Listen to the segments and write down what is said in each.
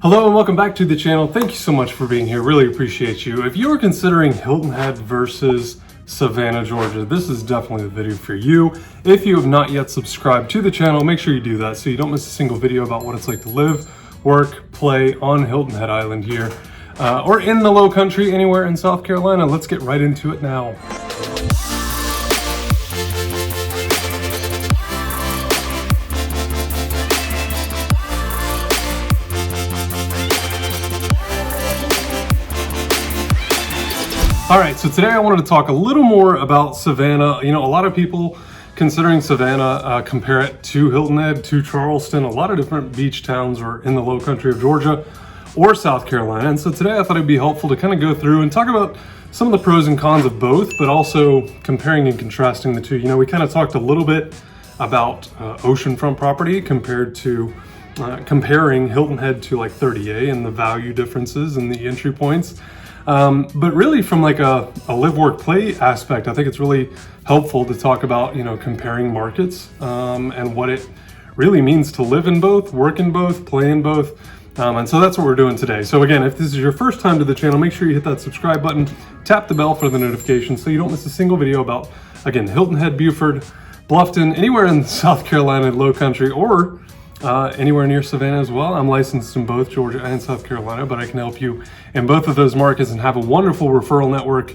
Hello and welcome back to the channel. Thank you so much for being here. Really appreciate you. If you are considering Hilton Head versus Savannah, Georgia, this is definitely the video for you. If you have not yet subscribed to the channel, make sure you do that so you don't miss a single video about what it's like to live, work, play on Hilton Head Island here, or in the low country, anywhere in South Carolina. Let's get right into it now. All right, so today I wanted to talk a little more about Savannah. You know, a lot of people considering Savannah compare it to Hilton Head, to Charleston, a lot of different beach towns or in the low country of Georgia or South Carolina. And so today I thought it'd be helpful to kind of go through and talk about some of the pros and cons of both, but also comparing and contrasting the two. You know, we kind of talked a little bit about oceanfront property compared to comparing Hilton Head to like 30A and the value differences and the entry points. But really from like a live, work, play aspect, I think it's really helpful to talk about, you know, comparing markets and what it really means to live in both, work in both, play in both. And so that's what we're doing today. So again, if this is your first time to the channel, make sure you hit that subscribe button, tap the bell for the notifications so you don't miss a single video about, again, Hilton Head, Beaufort, Bluffton, anywhere in South Carolina, low country, or anywhere near Savannah as well. I'm licensed in both Georgia and South Carolina, but I can help you in both of those markets and have a wonderful referral network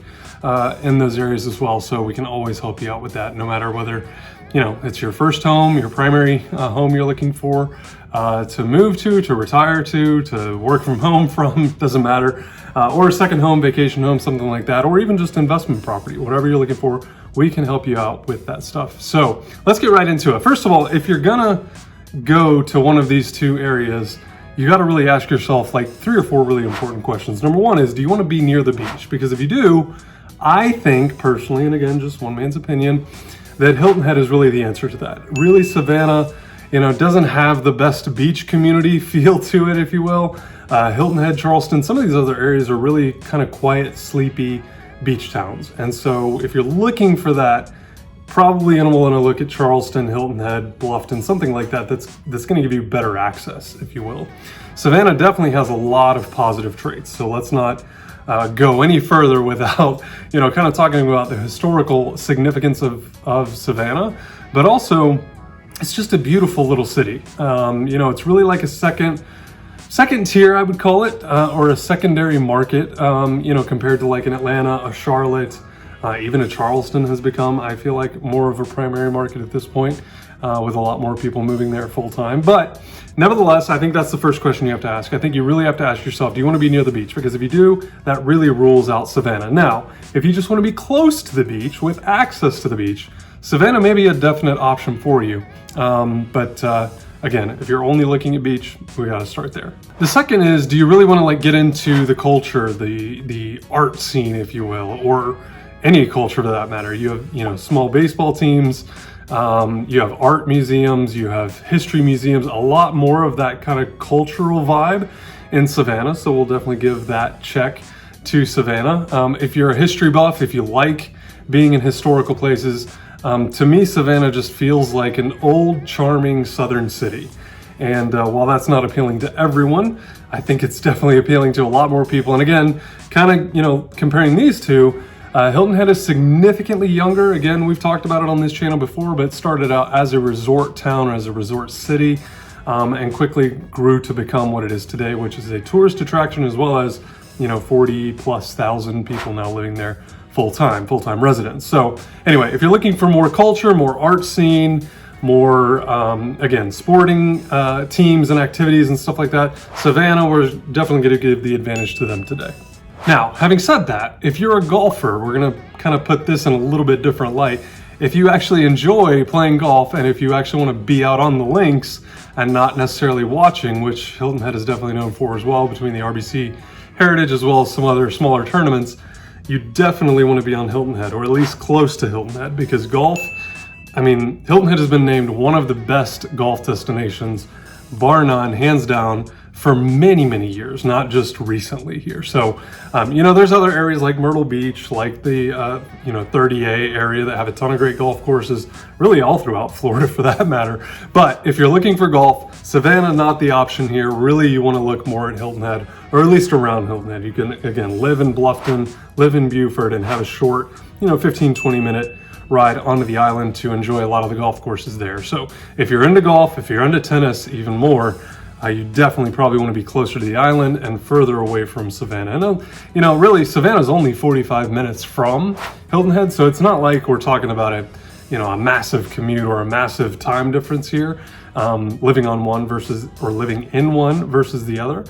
in those areas as well. So we can always help you out with that, no matter whether, you know, it's your first home, your primary home you're looking for to move to retire to work from home from, doesn't matter, or a second home, vacation home, something like that, or even just investment property, whatever you're looking for, we can help you out with that stuff. So let's get right into it. First of all, if you're gonna go to one of these two areas, you got to really ask yourself like 3 or 4 really important questions. Number one is, do you want to be near the beach? Because if you do, I think personally, and again, just one man's opinion, that Hilton Head is really the answer to that. Really, Savannah, you know, doesn't have the best beach community feel to it, if you will. Hilton Head, Charleston, some of these other areas are really kind of quiet, sleepy beach towns. And so if you're looking for that, probably gonna want to look at Charleston, Hilton Head, Bluffton, something like that. That's gonna give you better access, if you will. Savannah definitely has a lot of positive traits, so let's not go any further without, you know, kind of talking about the historical significance of Savannah, but also it's just a beautiful little city. You know, it's really like a second tier, I would call it, or a secondary market. You know, compared to like an Atlanta, a Charlotte. Even a Charleston has become, I feel like, more of a primary market at this point, with a lot more people moving there full time. But nevertheless, I think that's the first question you have to ask. I think you really have to ask yourself, do you want to be near the beach? Because if you do, that really rules out Savannah. Now, if you just want to be close to the beach with access to the beach, Savannah may be a definite option for you. Again, if you're only looking at beach, we got to start there. The second is, do you really want to like get into the culture, the art scene, if you will, or any culture for that matter? You have, you know, small baseball teams, you have art museums, you have history museums, a lot more of that kind of cultural vibe in Savannah. So we'll definitely give that check to Savannah. If you're a history buff, if you like being in historical places, to me, Savannah just feels like an old, charming southern city. And while that's not appealing to everyone, I think it's definitely appealing to a lot more people. And again, kind of, you know, comparing these two, Hilton Head is significantly younger. Again, we've talked about it on this channel before, but it started out as a resort town, or as a resort city, and quickly grew to become what it is today, which is a tourist attraction, as well as, you know, 40,000+ people now living there full-time residents. So anyway, if you're looking for more culture, more art scene, more, again, sporting teams and activities and stuff like that, Savannah, we're definitely going to give the advantage to them today. Now, having said that, if you're a golfer, we're gonna kind of put this in a little bit different light. If you actually enjoy playing golf, and if you actually wanna be out on the links and not necessarily watching, which Hilton Head is definitely known for as well, between the RBC Heritage as well as some other smaller tournaments, you definitely wanna be on Hilton Head, or at least close to Hilton Head, because golf, I mean, Hilton Head has been named one of the best golf destinations, bar none, hands down, for many, many years, not just recently here. So, there's other areas like Myrtle Beach, like the, 30A area that have a ton of great golf courses, really all throughout Florida for that matter. But if you're looking for golf, Savannah, not the option here. Really, you want to look more at Hilton Head, or at least around Hilton Head. You can, again, live in Bluffton, live in Beaufort, and have a short, 15, 20-minute ride onto the island to enjoy a lot of the golf courses there. So if you're into golf, if you're into tennis even more, you definitely probably want to be closer to the island and further away from Savannah. And really, Savannah's only 45 minutes from Hilton Head, so it's not like we're talking about a massive commute or a massive time difference here, living in one versus the other.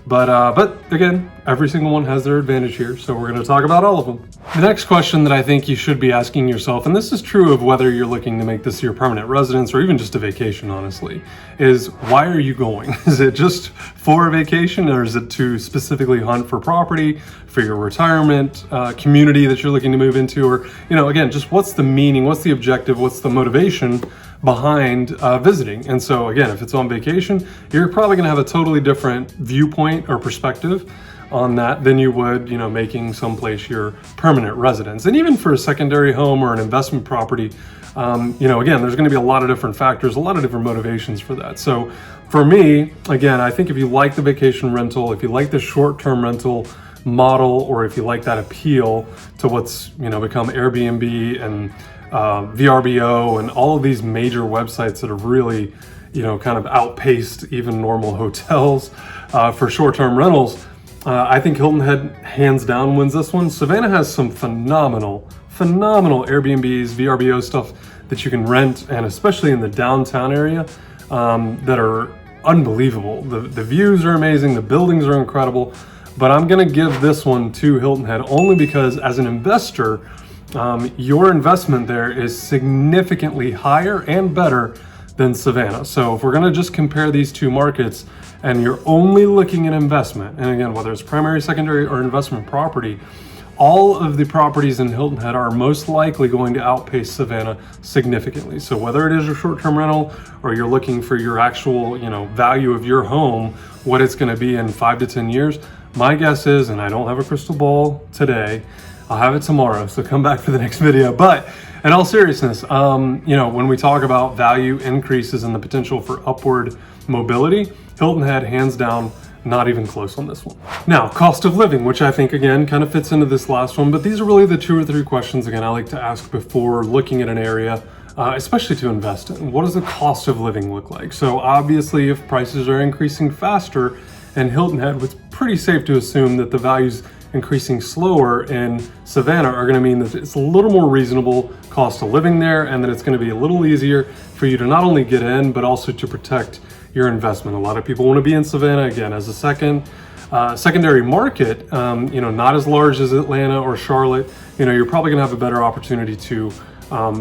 But again, every single one has their advantage here, so we're going to talk about all of them. The next question that I think you should be asking yourself, and this is true of whether you're looking to make this your permanent residence or even just a vacation, honestly, is why are you going? Is it just for a vacation, or is it to specifically hunt for property for your retirement community that you're looking to move into? Or, again, just what's the meaning, what's the objective, what's the motivation behind visiting? And so again, if it's on vacation, you're probably going to have a totally different viewpoint or perspective on that than you would, making someplace your permanent residence. And even for a secondary home or an investment property, again, there's going to be a lot of different factors, a lot of different motivations for that. So for me, again, I think if you like the vacation rental, if you like the short-term rental model, or if you like that appeal to what's, become Airbnb and VRBO and all of these major websites that have really, kind of outpaced even normal hotels for short-term rentals, I think Hilton Head hands down wins this one. Savannah has some phenomenal Airbnbs, VRBO stuff that you can rent, and especially in the downtown area, that are unbelievable. The views are amazing, the buildings are incredible, but I'm gonna give this one to Hilton Head only because as an investor, your investment there is significantly higher and better than Savannah. So if we're gonna just compare these two markets and you're only looking at investment, and again, whether it's primary, secondary, or investment property, all of the properties in Hilton Head are most likely going to outpace Savannah significantly. So whether it is a short-term rental or you're looking for your actual, value of your home, what it's gonna be in 5 to 10 years, my guess is, and I don't have a crystal ball today, I'll have it tomorrow, so come back for the next video. But in all seriousness, when we talk about value increases and the potential for upward mobility, Hilton Head, hands down, not even close on this one. Now, cost of living, which I think, again, kind of fits into this last one, but these are really the 2 or 3 questions, again, I like to ask before looking at an area, especially to invest in. What does the cost of living look like? So obviously, if prices are increasing faster in Hilton Head, it's pretty safe to assume that the values increasing slower in Savannah are going to mean that it's a little more reasonable cost of living there, and that it's going to be a little easier for you to not only get in, but also to protect your investment. A lot of people want to be in Savannah, again, as a secondary market, not as large as Atlanta or Charlotte. You're probably going to have a better opportunity to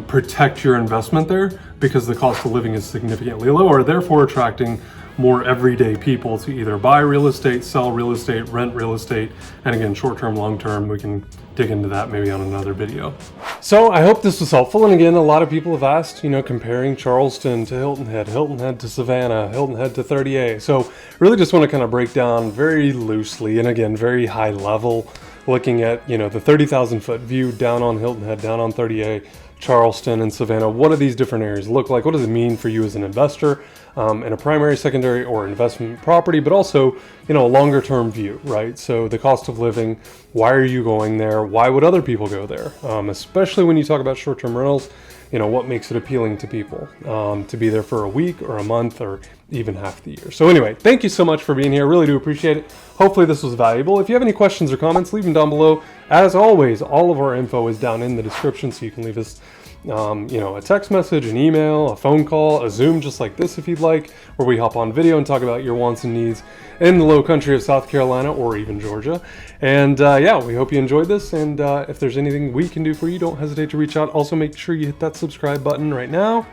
protect your investment there because the cost of living is significantly lower, therefore attracting more everyday people to either buy real estate, sell real estate, rent real estate, and again, short-term, long-term, we can dig into that maybe on another video. So I hope this was helpful. And again, a lot of people have asked, comparing Charleston to Hilton Head to Savannah, Hilton Head to 30A. So really just want to kind of break down very loosely and again, very high level, looking at, the 30,000 foot view down on Hilton Head, down on 30A, Charleston and Savannah. What do these different areas look like? What does it mean for you as an investor in a primary, secondary, or investment property, but also, a longer term view, right? So the cost of living, why are you going there? Why would other people go there? Especially when you talk about short-term rentals, what makes it appealing to people to be there for a week or a month or even half the year. So anyway, thank you so much for being here. Really do appreciate it. Hopefully this was valuable. If you have any questions or comments, leave them down below. As always, all of our info is down in the description, so you can leave us a text message, an email, a phone call, a Zoom just like this if you'd like, where we hop on video and talk about your wants and needs in the low country of South Carolina or even Georgia. And we hope you enjoyed this. And if there's anything we can do for you, don't hesitate to reach out. Also, make sure you hit that subscribe button right now.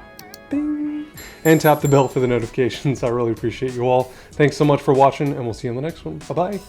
Bing. And tap the bell for the notifications. I really appreciate you all. Thanks so much for watching, and we'll see you in the next one. Bye-bye.